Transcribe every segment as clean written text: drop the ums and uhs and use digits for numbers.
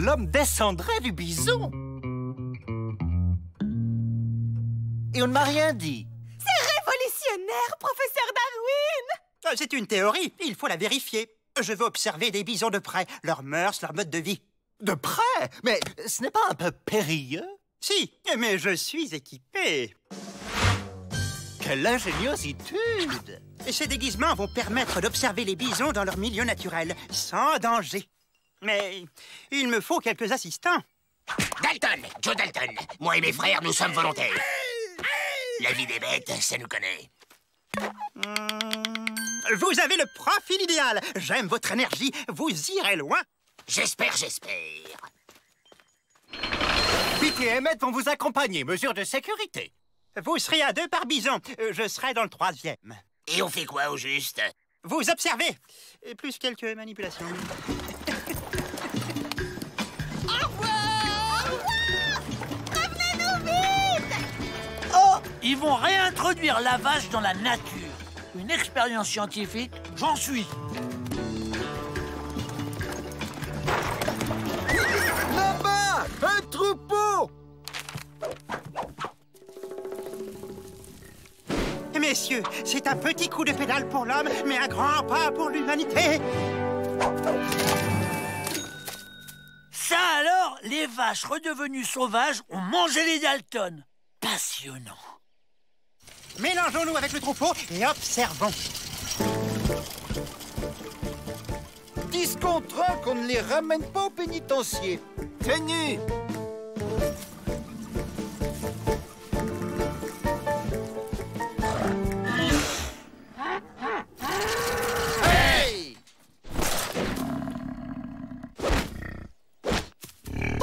l'homme descendrait du bison. Et on ne m'a rien dit. C'est révolutionnaire, professeur Darwin! C'est une théorie, il faut la vérifier. Je veux observer des bisons de près, leurs mœurs, leur mode de vie. De près? Mais ce n'est pas un peu périlleux? Si, mais je suis équipé. Quelle ingéniositude! Et ces déguisements vont permettre d'observer les bisons dans leur milieu naturel, sans danger. Mais il me faut quelques assistants. Dalton, Joe Dalton. Moi et mes frères, nous sommes volontaires. La vie des bêtes, ça nous connaît. Vous avez le profil idéal. J'aime votre énergie. Vous irez loin. J'espère. Pete et Emmett vont vous accompagner, mesure de sécurité. Vous serez à 2 par bison. Je serai dans le 3e. Et on fait quoi au juste? Vous observez. Et plus quelques manipulations. Au revoir! Revenez-nous vite! Oh, ils vont réintroduire la vache dans la nature. Une expérience scientifique, j'en suis. Là-bas! Un troupeau! Messieurs, c'est un petit coup de pédale pour l'homme, mais un grand pas pour l'humanité. Ça alors, les vaches redevenues sauvages ont mangé les Dalton. Passionnant. Mélangeons-nous avec le troupeau et observons. 10 contre 1 qu'on ne les ramène pas au pénitencier. Tenu! Hey!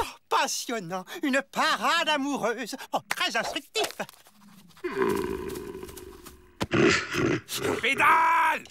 Oh, passionnant, une parade amoureuse. Oh, très instructif. Pédale!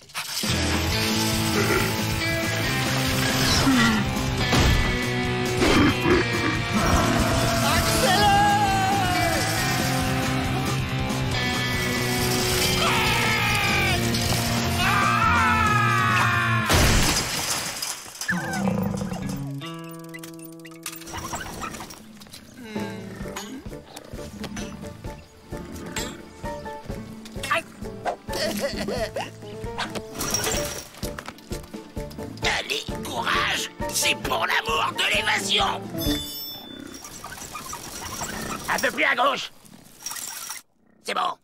Allez, courage! C'est pour l'amour de l'évasion! Un peu plus à gauche! C'est bon!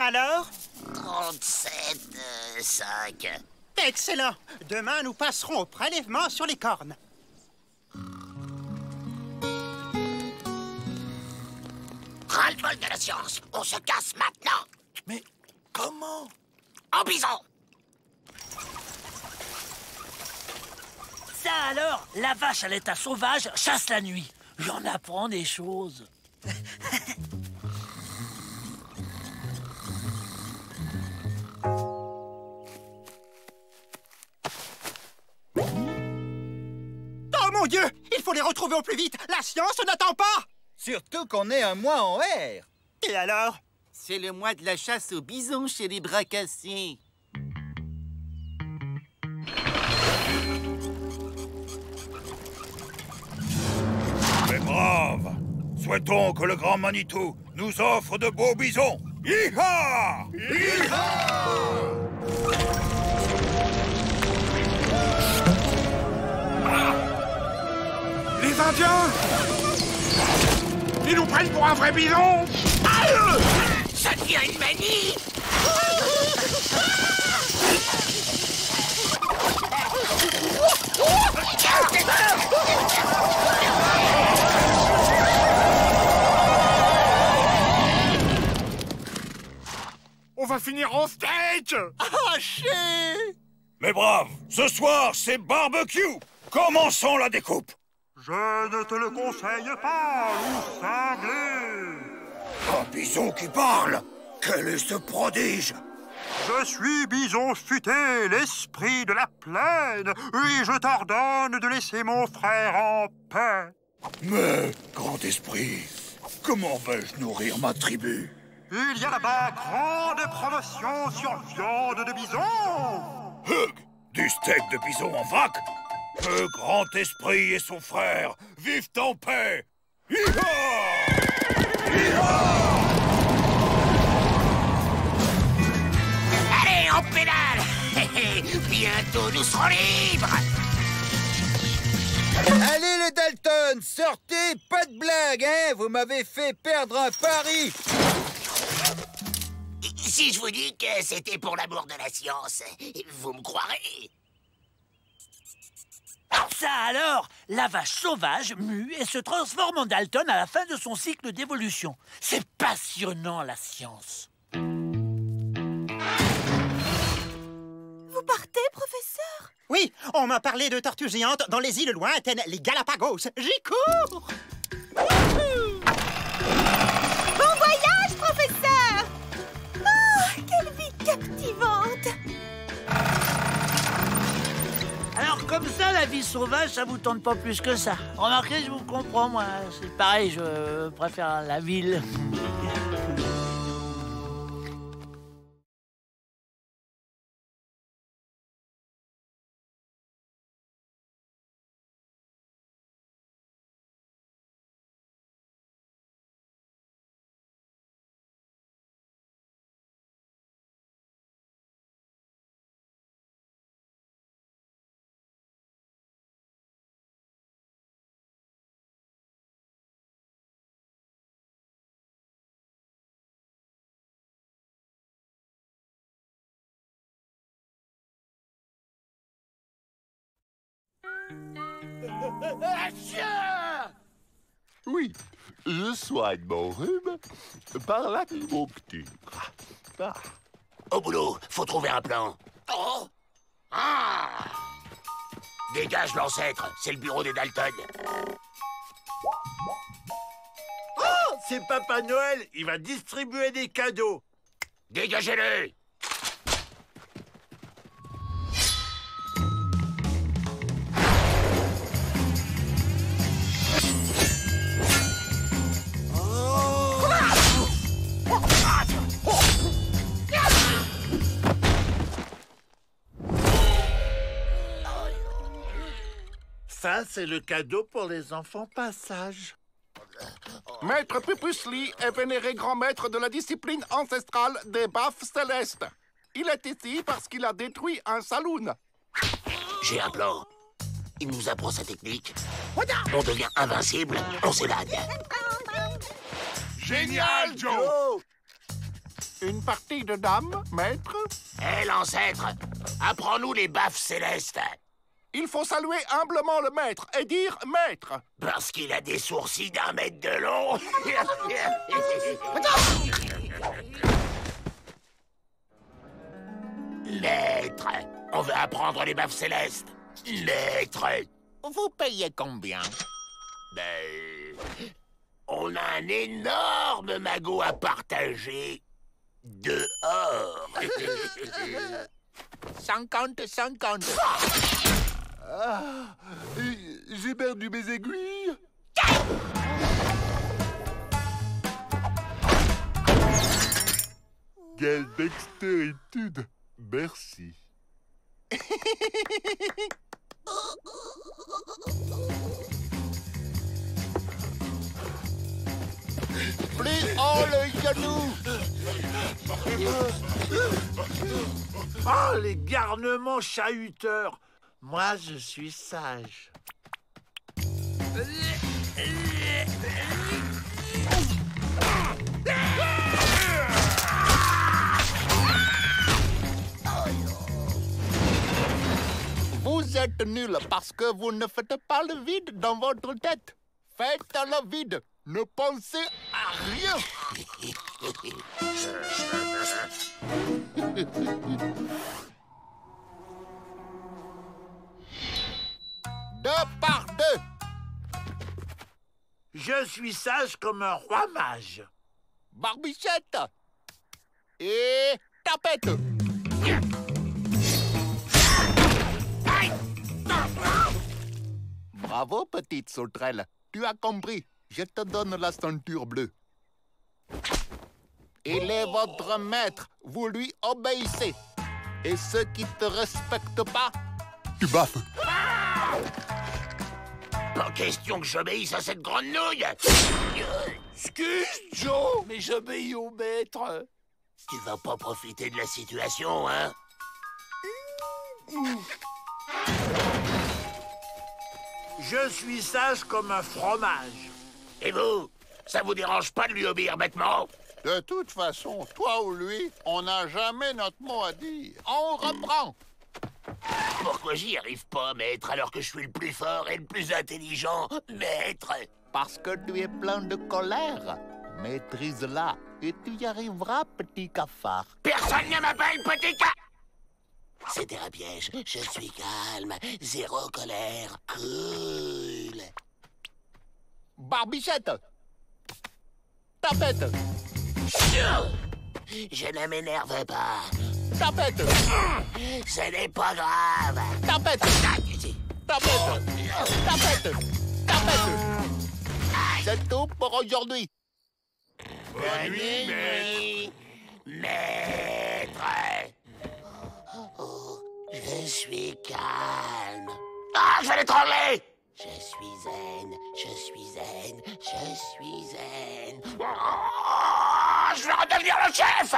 Alors? 37,5. Excellent. Demain, nous passerons au prélèvement sur les cornes. Ras-le-bol de la science! On se casse maintenant! Mais comment? En bison! Ça alors, la vache à l'état sauvage chasse la nuit. J'en apprends des choses. Oh mon Dieu! Il faut les retrouver au plus vite! La science n'attend pas! Surtout qu'on est un mois en R. Et alors? C'est le mois de la chasse aux bisons chez les bracassiers. Mais brave! Souhaitons que le grand Manitou nous offre de beaux bisons. Hi-ha! Les Indiens! Ils nous prennent pour un vrai bison! Ça devient une manie! On va finir en steak! Haché! Mais brave, ce soir, c'est barbecue. Commençons la découpe. Je ne te le conseille pas, loup cinglé! Un bison qui parle. Quel est ce prodige? Je suis Bison Futé, l'esprit de la plaine, et je t'ordonne de laisser mon frère en paix. Mais, grand esprit, comment vais-je nourrir ma tribu? Il y a là-bas grande promotion sur viande de bison. Hug, du steak de bison en vrac? Que grand esprit et son frère vivent en paix. Hi-ha! Hi-ha! Allez, on pédale! Bientôt, nous serons libres! Allez les Dalton, sortez, pas de blague, hein? Vous m'avez fait perdre un pari. Si je vous dis que c'était pour l'amour de la science, vous me croirez? Ça alors, la vache sauvage mue et se transforme en Dalton à la fin de son cycle d'évolution. C'est passionnant, la science. Vous partez, professeur? Oui, on m'a parlé de tortues géantes dans les îles lointaines, les Galapagos. J'y cours! Bon voyage, professeur! Oh, quelle vie captivante! Alors comme ça, la vie sauvage, ça vous tente pas plus que ça. Remarquez, je vous comprends, moi. C'est pareil, je préfère la ville. Oui, je soigne mon rhume par l'acupuncture. Ah. Au boulot, faut trouver un plan. Oh! Ah! Dégage l'ancêtre, c'est le bureau des Dalton. Oh, c'est Papa Noël, il va distribuer des cadeaux. Dégagez-le! Ça, c'est le cadeau pour les enfants pas sages. Maître Pupusli est vénéré grand maître de la discipline ancestrale des baffes célestes. Il est ici parce qu'il a détruit un saloon. J'ai un plan. Il nous apprend sa technique. On devient invincible, on s'évade. Génial, Joe! Une partie de dames, maître? Hé, l'ancêtre, apprends-nous les baffes célestes. Il faut saluer humblement le maître et dire maître. Parce qu'il a des sourcils d'1 mètre de long. Maître, on veut apprendre les baffes célestes. Maître. Vous payez combien? On a un énorme magot à partager. Dehors. 50-50. Ah, j'ai perdu mes aiguilles. Quelle dextéritude. Merci. Plus haut le genou. Oh, les garnements chahuteurs. Moi, je suis sage. Vous êtes nul parce que vous ne faites pas le vide dans votre tête. Faites le vide. Ne pensez à rien. Deux par deux. Je suis sage comme un roi mage. Barbichette. Et tapette. Bravo, petite sauterelle. Tu as compris. Je te donne la ceinture bleue. Il est votre maître. Vous lui obéissez. Et ceux qui te respectent pas, tu baffes. Pas question que j'obéisse à cette grande nouille. Excuse, Joe, mais j'obéis au maître. Tu vas pas profiter de la situation, hein? Je suis sage comme un fromage. Et vous? Ça vous dérange pas de lui obéir bêtement? De toute façon, toi ou lui, on n'a jamais notre mot à dire. On reprend. Pourquoi j'y arrive pas, maître, alors que je suis le plus fort et le plus intelligent, maître? Parce que tu es plein de colère. Maîtrise-la et tu y arriveras, petit cafard. Personne ne m'appelle petit ca... C'était un piège. Je suis calme, zéro colère, cool. Barbichette! Tapette! Je ne m'énerve pas. Tapette! Ce n'est pas grave. Tapette! Tapette! Tapette! Tapette! C'est tout pour aujourd'hui. Bonne nuit, maître. Oh, je suis calme. Ah, je vais l'étrangler. Je suis zen, je suis zen, je suis zen. Oh, je vais redevenir le chef.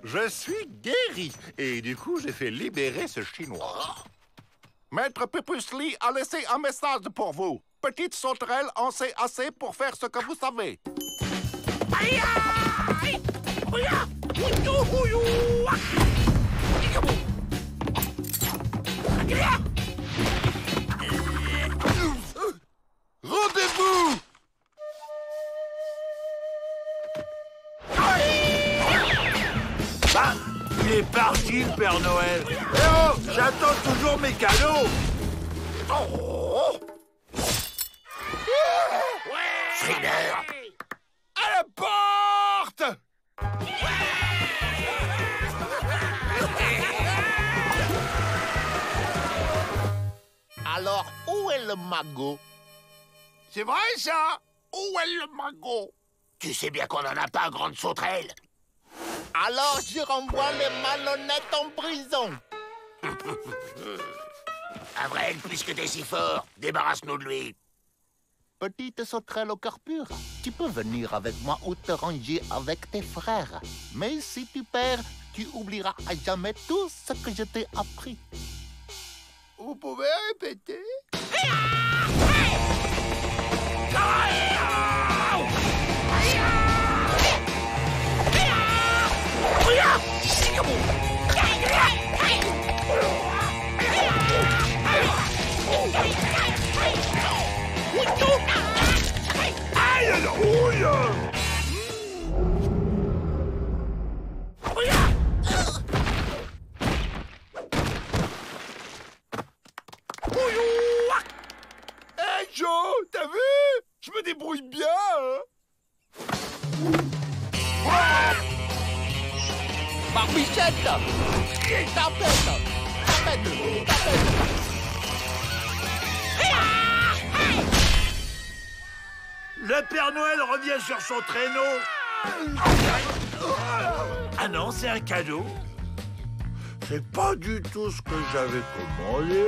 Je suis guéri et du coup, j'ai fait libérer ce Chinois. Maître Pipusli a laissé un message pour vous. Petite sauterelle, on sait assez pour faire ce que vous savez. Aïe, aïe. Rendez-vous! Bah, il est parti, le Père Noël. Eh oh, j'attends toujours mes cadeaux. Frideur. À la porte! Alors, où est le magot? C'est vrai, ça? Où est le magot? Tu sais bien qu'on n'en a pas, grande sauterelle. Alors, je renvoie les malhonnêtes en prison. Avril, puisque t'es si fort, débarrasse-nous de lui. Petite sauterelle au cœur pur, tu peux venir avec moi ou te ranger avec tes frères. Mais si tu perds, tu oublieras à jamais tout ce que je t'ai appris. Vous pouvez répéter? Hey Joe, t'as vu? Je me débrouille bien, hein? Barbichette! Tapette! Tapette! Tapette! Le Père Noël revient sur son traîneau. Ah non, c'est un cadeau. C'est pas du tout ce que j'avais commandé.